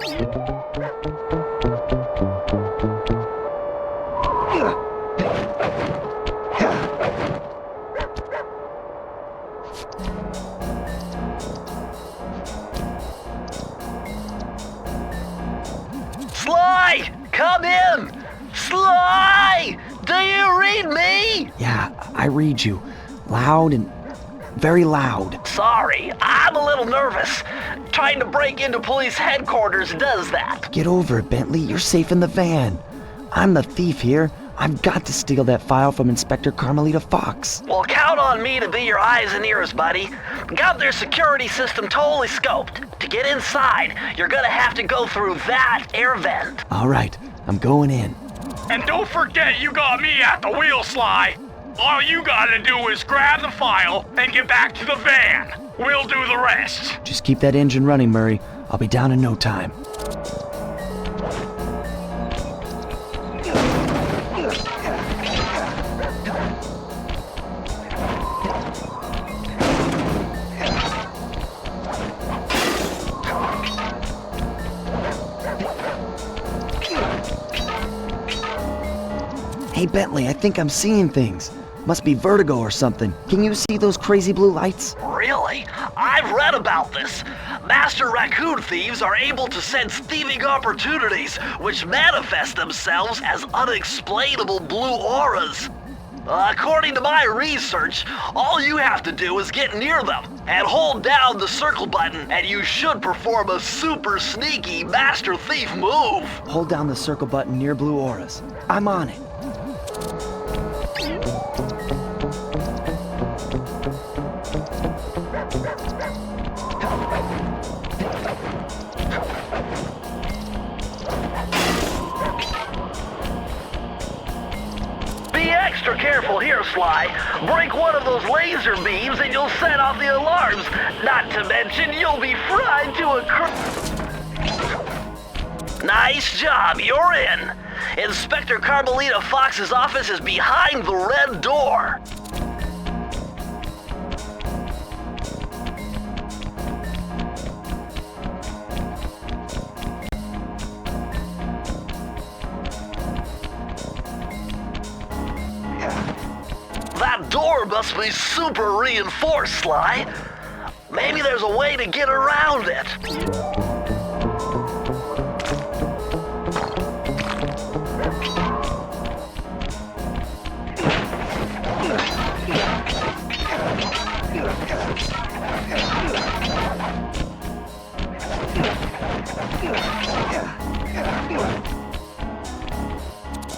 Sly! Come in! Sly! Do you read me? Yeah, I read you. Loud and very loud. Sorry, I'm a little nervous. Trying to break into police headquarters does that. Get over it, Bentley. You're safe in the van. I'm the thief here. I've got to steal that file from Inspector Carmelita Fox. Well, count on me to be your eyes and ears, buddy. Got their security system totally scoped. To get inside, you're gonna have to go through that air vent. All right, I'm going in. And don't forget you got me at the wheel, Sly. All you gotta do is grab the file and get back to the van. We'll do the rest. Just keep that engine running, Murray. I'll be down in no time. Hey, Bentley, I think I'm seeing things. Must be vertigo or something. Can you see those crazy blue lights? Really? I've read about this. Master raccoon thieves are able to sense thieving opportunities, which manifest themselves as unexplainable blue auras. According to my research, all you have to do is get near them and hold down the circle button, and you should perform a super sneaky master thief move. Hold down the circle button near blue auras. I'm on it. Be extra careful here, Sly. Break one of those laser beams and you'll set off the alarms. Not to mention, you'll be fried to a Nice job, you're in. Inspector Carmelita Fox's office is behind the red door. That door must be super reinforced, Sly. Maybe there's a way to get around it.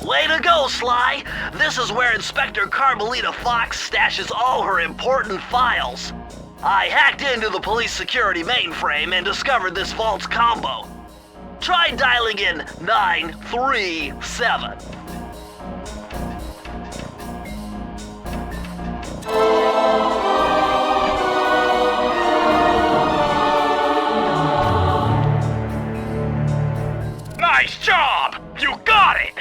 Way to go, Sly! This is where Inspector Carmelita Fox stashes all her important files. I hacked into the police security mainframe and discovered this vault's combo. Try dialing in 937. Nice job! You got it!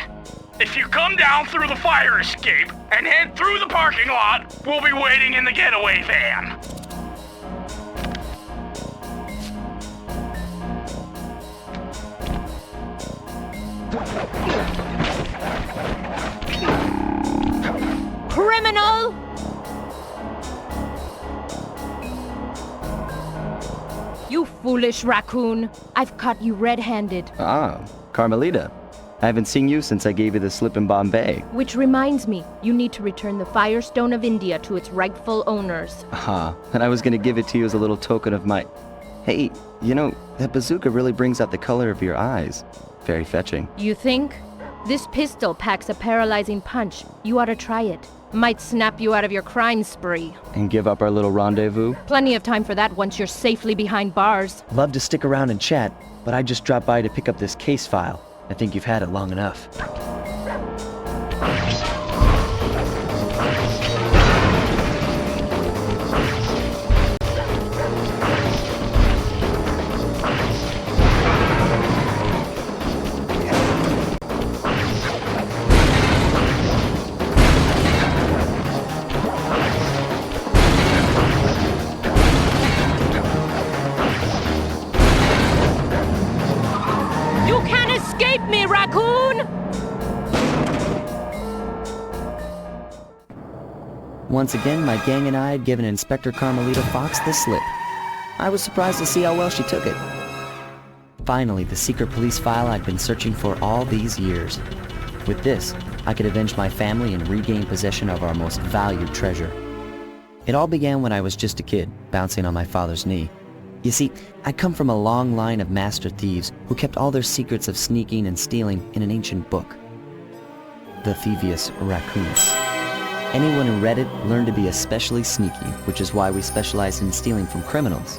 If you come down through the fire escape and head through the parking lot, we'll be waiting in the getaway van. Criminal! You foolish raccoon. I've caught you red-handed. Ah, Carmelita. I haven't seen you since I gave you the slip in Bombay. Which reminds me, you need to return the Firestone of India to its rightful owners. And I was gonna give it to you as a little token of my... Hey, you know, that bazooka really brings out the color of your eyes. Very fetching. You think? This pistol packs a paralyzing punch. You ought to try it. Might snap you out of your crime spree. And give up our little rendezvous? Plenty of time for that once you're safely behind bars. Love to stick around and chat, but I just dropped by to pick up this case file. I think you've had it long enough. Once again, my gang and I had given Inspector Carmelita Fox the slip. I was surprised to see how well she took it. Finally, the secret police file I'd been searching for all these years. With this, I could avenge my family and regain possession of our most valued treasure. It all began when I was just a kid, bouncing on my father's knee. You see, I come from a long line of master thieves who kept all their secrets of sneaking and stealing in an ancient book. The Thievius Raccoonus. Anyone who read it learned to be especially sneaky, which is why we specialize in stealing from criminals.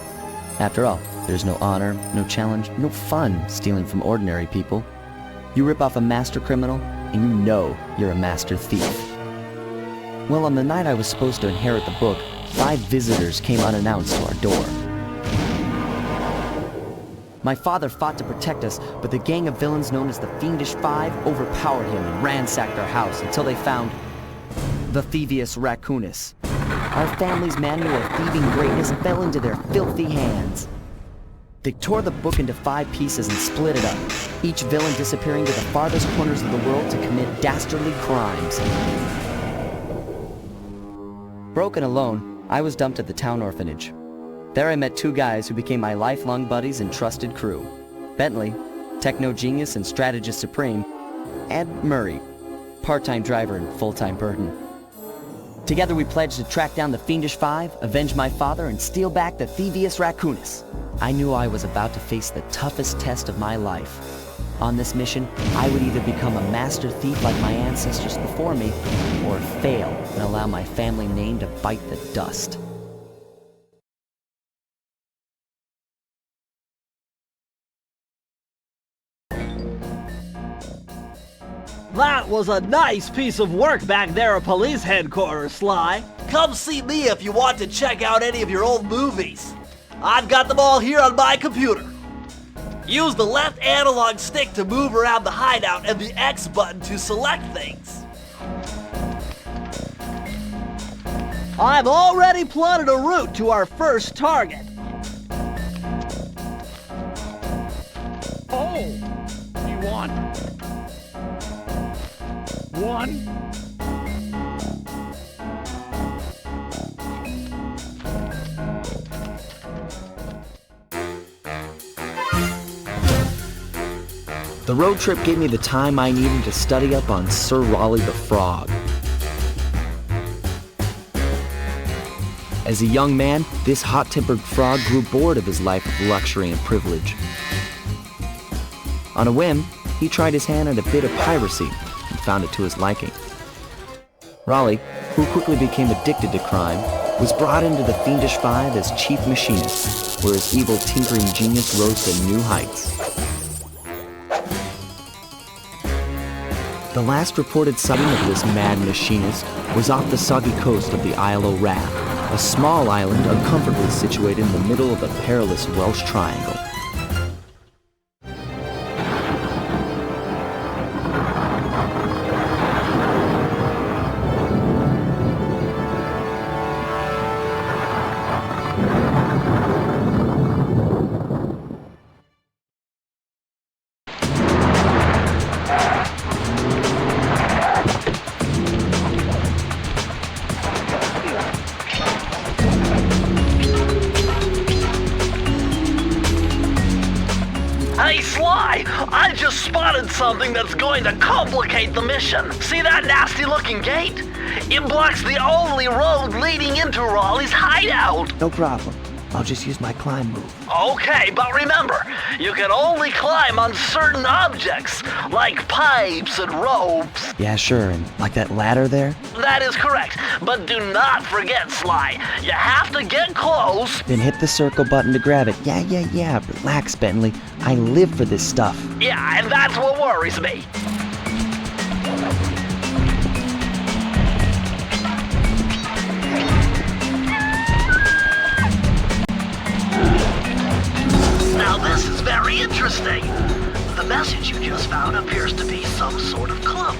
After all, there's no honor, no challenge, no fun stealing from ordinary people. You rip off a master criminal, and you know you're a master thief. Well, on the night I was supposed to inherit the book, 5 visitors came unannounced to our door. My father fought to protect us, but the gang of villains known as the Fiendish Five overpowered him and ransacked our house until they found the Thievius Raccoonus. Our family's manual of thieving greatness fell into their filthy hands. They tore the book into 5 pieces and split it up, each villain disappearing to the farthest corners of the world to commit dastardly crimes. Broken alone, I was dumped at the town orphanage. There I met 2 guys who became my lifelong buddies and trusted crew. Bentley, techno genius and strategist supreme, and Murray, part-time driver and full-time burden. Together we pledged to track down the Fiendish Five, avenge my father, and steal back the Thievius Raccoonus. I knew I was about to face the toughest test of my life. On this mission, I would either become a master thief like my ancestors before me, or fail and allow my family name to bite the dust. That was a nice piece of work back there at police headquarters, Sly. Come see me if you want to check out any of your old movies. I've got them all here on my computer. Use the left analog stick to move around the hideout and the X button to select things. I've already plotted a route to our first target. Oh, you want one? The road trip gave me the time I needed to study up on Sir Raleigh the Frog. As a young man, this hot-tempered frog grew bored of his life of luxury and privilege. On a whim, he tried his hand at a bit of piracy and found it to his liking. Raleigh, who quickly became addicted to crime, was brought into the Fiendish Five as chief machinist, where his evil tinkering genius rose to new heights. The last reported sighting of this mad machinist was off the soggy coast of the Isle o' Wrath, a small island uncomfortably situated in the middle of the perilous Welsh Triangle. Hey Sly, I just spotted something that's going to complicate the mission. See that nasty looking gate? It blocks the only road leading into Raleigh's hideout. No problem. I'll just use my climb move. Okay, but remember, you can only climb on certain objects, like pipes and ropes. Yeah, sure, and like that ladder there? That is correct, but do not forget, Sly. You have to get close. Then hit the circle button to grab it. Yeah. Relax, Bentley. I live for this stuff. Yeah, and that's what worries me. Now this is very interesting. The message you just found appears to be some sort of clue.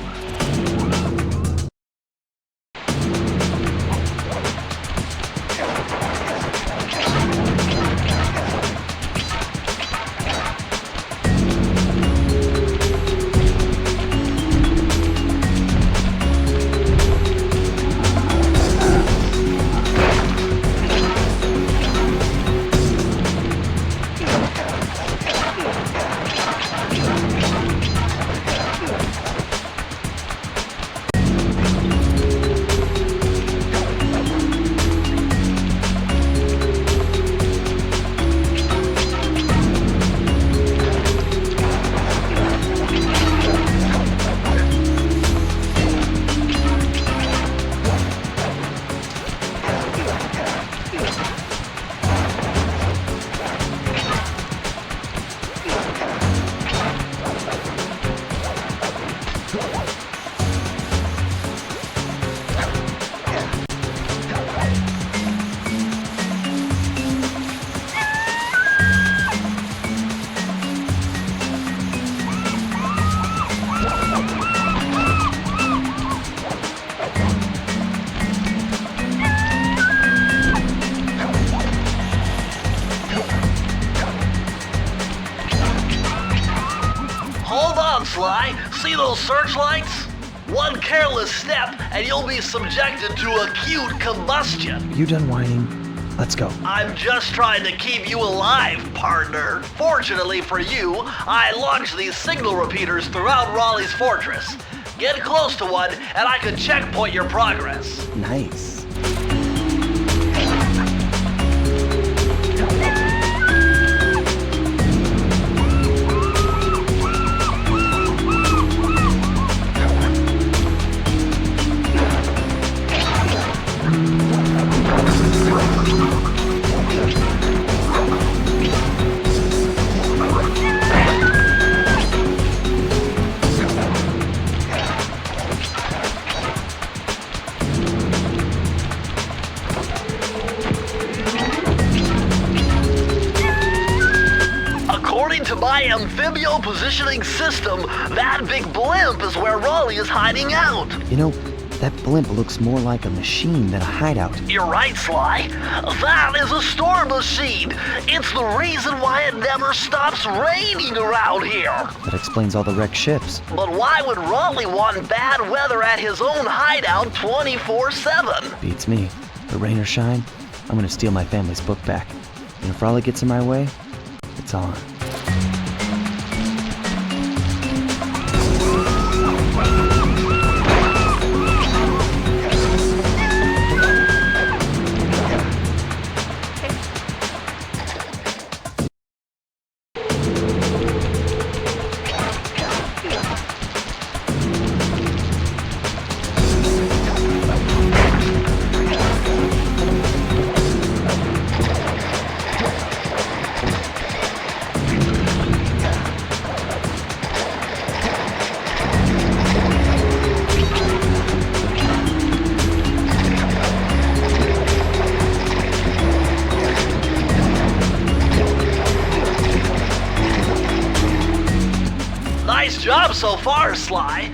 Hold on, Sly. See those searchlights? One careless step and you'll be subjected to acute combustion. You done whining? Let's go. I'm just trying to keep you alive, partner. Fortunately for you, I launched these signal repeaters throughout Raleigh's fortress. Get close to one and I can checkpoint your progress. Nice. According to my amphibio positioning system, that big blimp is where Raleigh is hiding out. You know, that blimp looks more like a machine than a hideout. You're right, Sly. That is a storm machine. It's the reason why it never stops raining around here. That explains all the wrecked ships. But why would Raleigh want bad weather at his own hideout 24/7? Beats me. But rain or shine, I'm gonna steal my family's book back. And if Raleigh gets in my way, it's on. Nice job so far, Sly.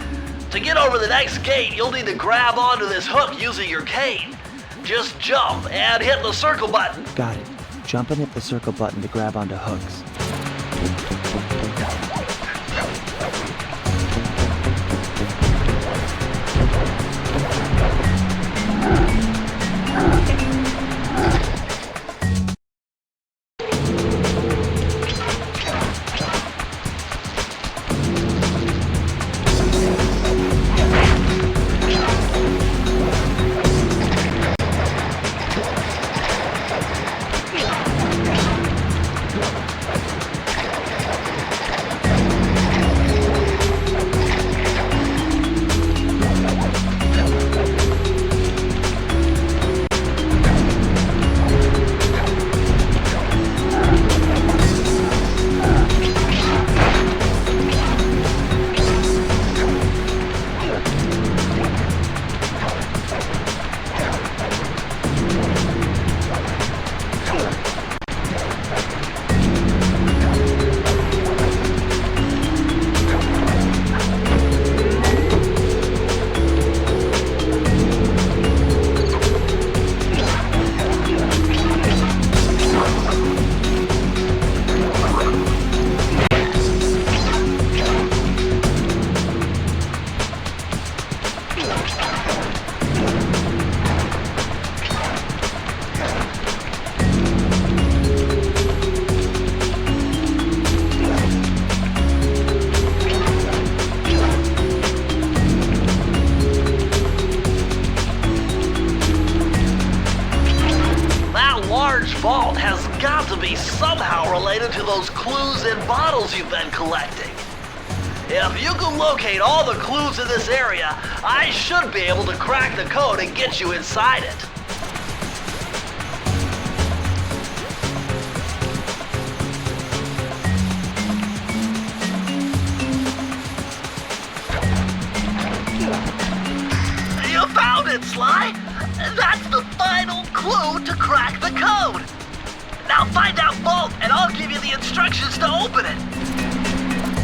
To get over the next gate, you'll need to grab onto this hook using your cane. Just jump and hit the circle button. Got it. Jump and hit the circle button to grab onto hooks. clues in bottles you've been collecting. If you can locate all the clues in this area, I should be able to crack the code and get you inside it. You found it, Sly! That's the final clue to crack the code! Now find that vault and I'll give you the instructions to open it!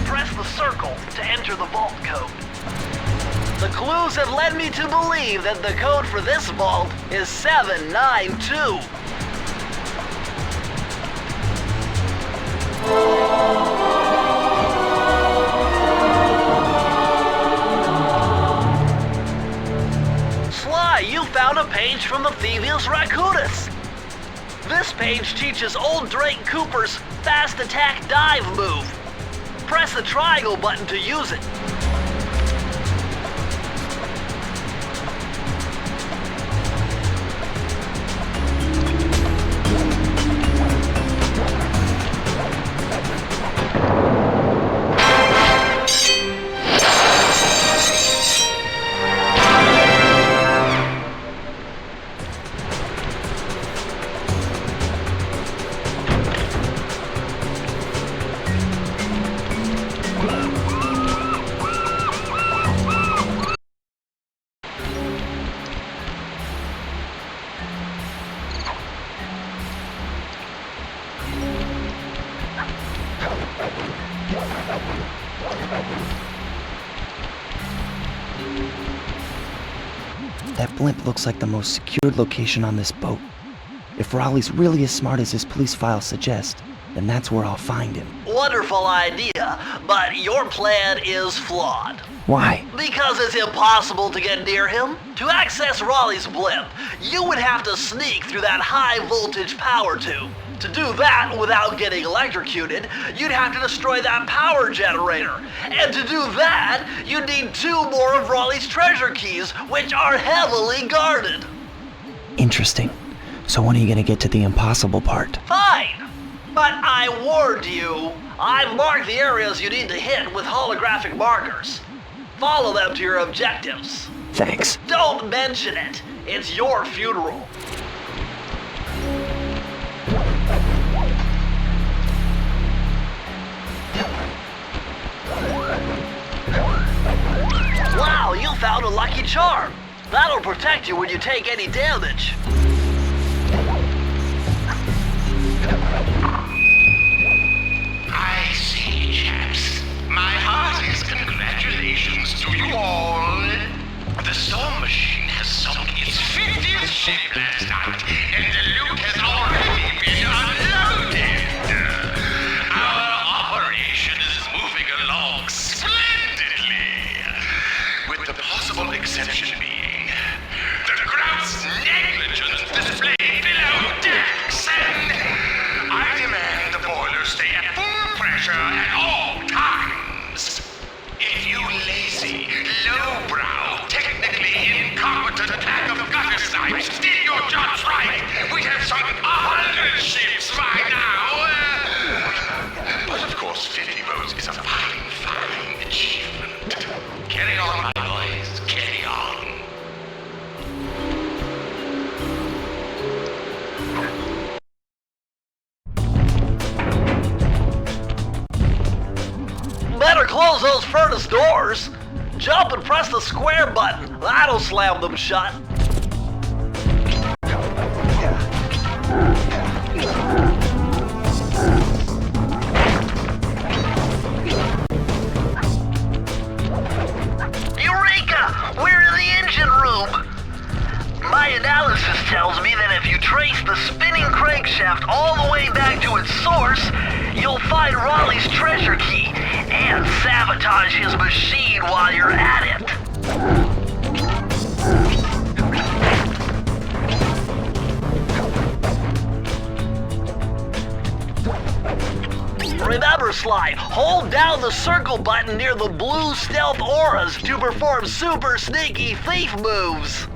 Press the circle to enter the vault code. The clues have led me to believe that the code for this vault is 792. Sly, you found a page from the Thievius Raccoonus. This page teaches old Drake Cooper's fast attack dive move. Press the triangle button to use it. That blimp looks like the most secured location on this boat. If Raleigh's really as smart as his police files suggest, then that's where I'll find him. Wonderful idea, but your plan is flawed. Why? Because it's impossible to get near him. To access Raleigh's blimp, you would have to sneak through that high voltage power tube. To do that without getting electrocuted, you'd have to destroy that power generator. And to do that, you'd need 2 more of Raleigh's treasure keys, which are heavily guarded. Interesting. So when are you gonna get to the impossible part? Fine, but I warned you. I've marked the areas you need to hit with holographic markers. Follow them to your objectives. Thanks. Don't mention it. It's your funeral. Wow, you found a lucky charm. That'll protect you when you take any damage. I see, chaps. My heartiest congratulations to you all. The storm machine has sunk its 50th ship last night, and the loot has already been unloaded. Our operation is moving along splendidly, with the possible exception being the gross negligence displayed below decks, and I demand the boilers stay at full pressure at all times. If you lazy, lowbrow, technically incompetent pack of gutter snipes did your jobs right, we'd have sunk 100 ships by now. But of course, 50 boats is a fine, fine achievement. Carry on, my boys, carry on. Better close those furnace doors. Jump and press the square button. That'll slam them shut. Eureka! We're in the engine room. My analysis tells me that if you trace the spinning crankshaft all the way back to its source, you'll find Raleigh's treasure key and sabotage his machine while you're at it. Remember, Sly, hold down the circle button near the blue stealth auras to perform super sneaky thief moves.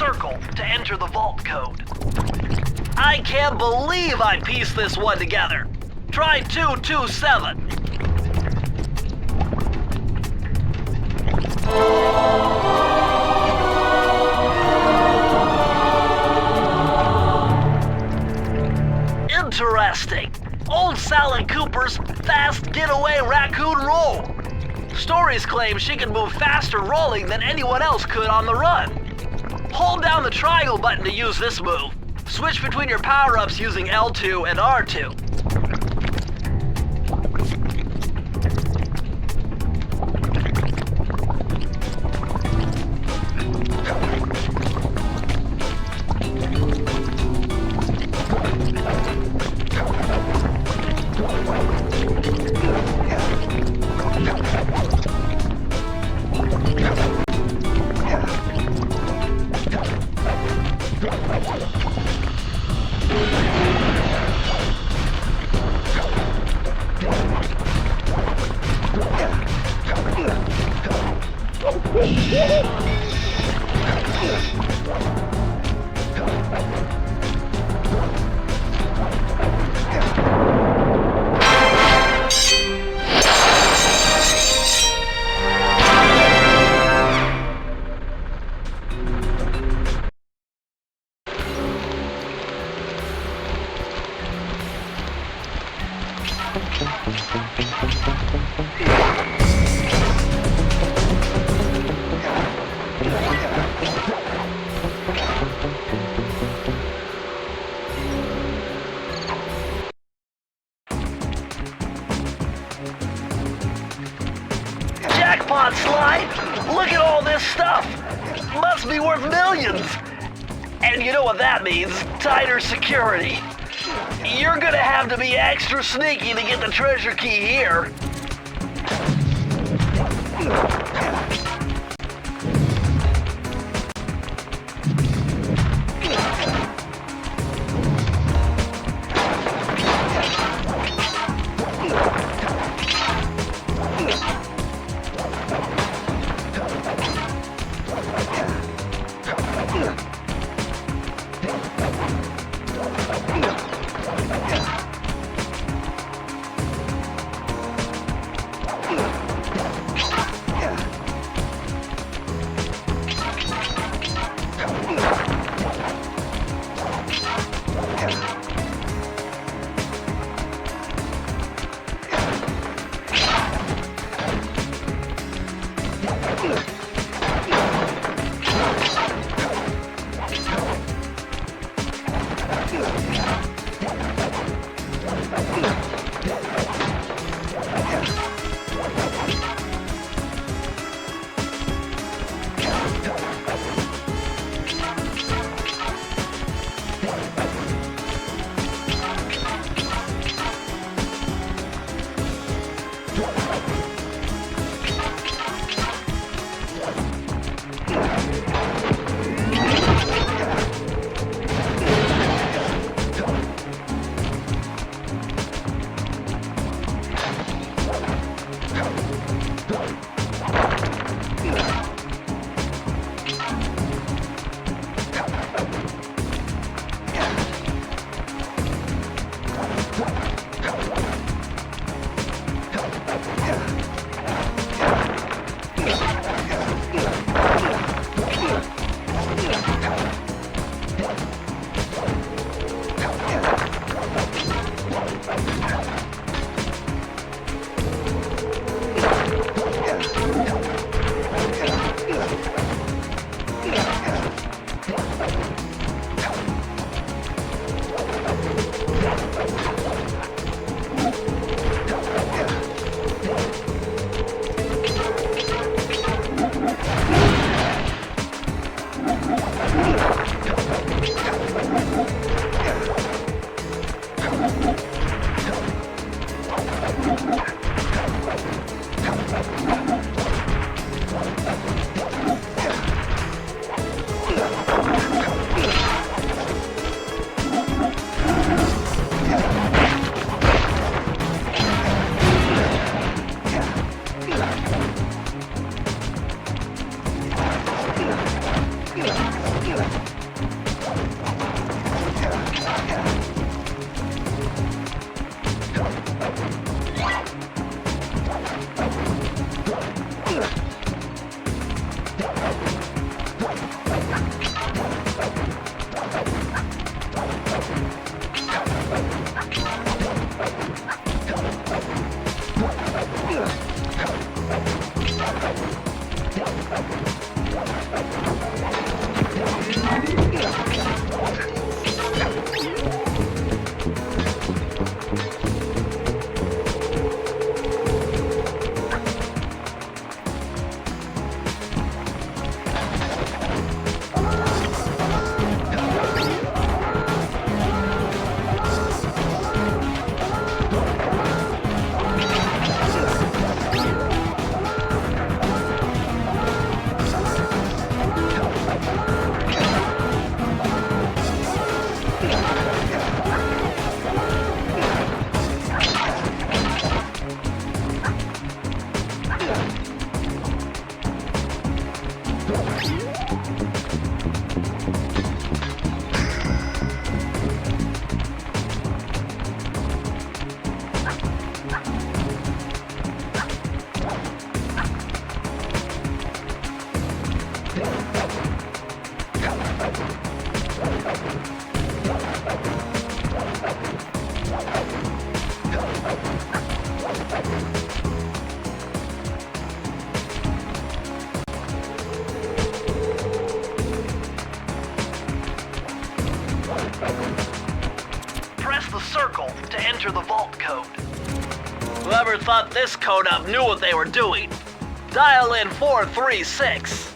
circle to enter the vault code. I can't believe I pieced this one together. Try 227. Interesting. Old Sally Cooper's fast getaway raccoon roll. Stories claim she can move faster rolling than anyone else could on the run. Hold down the triangle button to use this move. Switch between your power-ups using L2 and R2. Jackpot slide! Look at all this stuff! Must be worth millions! And you know what that means? Tighter security. You're gonna have to be extra sneaky to get the treasure key here. Press the circle to enter the vault code. Whoever thought this code up knew what they were doing. Dial in 436.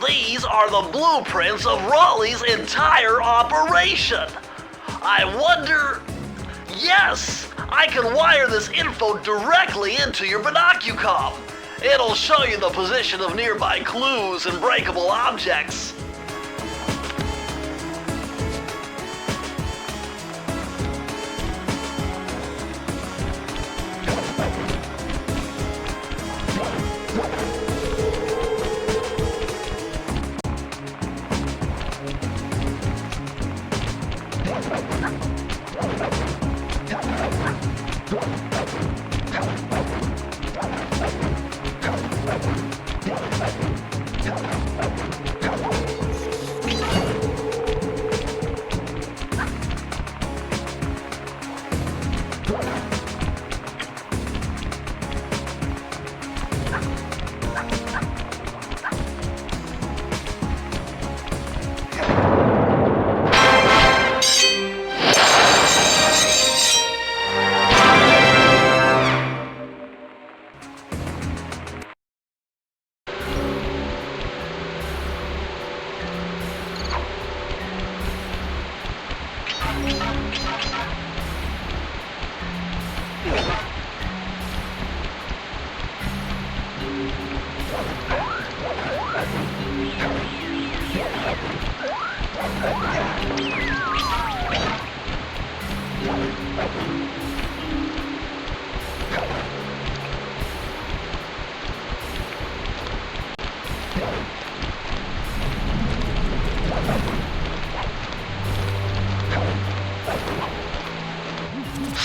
These are the blueprints of Raleigh's entire operation. I wonder... Yes! I can wire this info directly into your binocucom. It'll show you the position of nearby clues and breakable objects.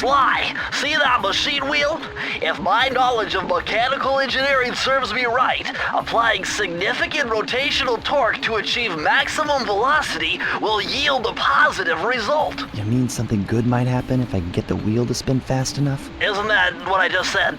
Sly, see that machine wheel? If my knowledge of mechanical engineering serves me right, applying significant rotational torque to achieve maximum velocity will yield a positive result. You mean something good might happen if I can get the wheel to spin fast enough? Isn't that what I just said?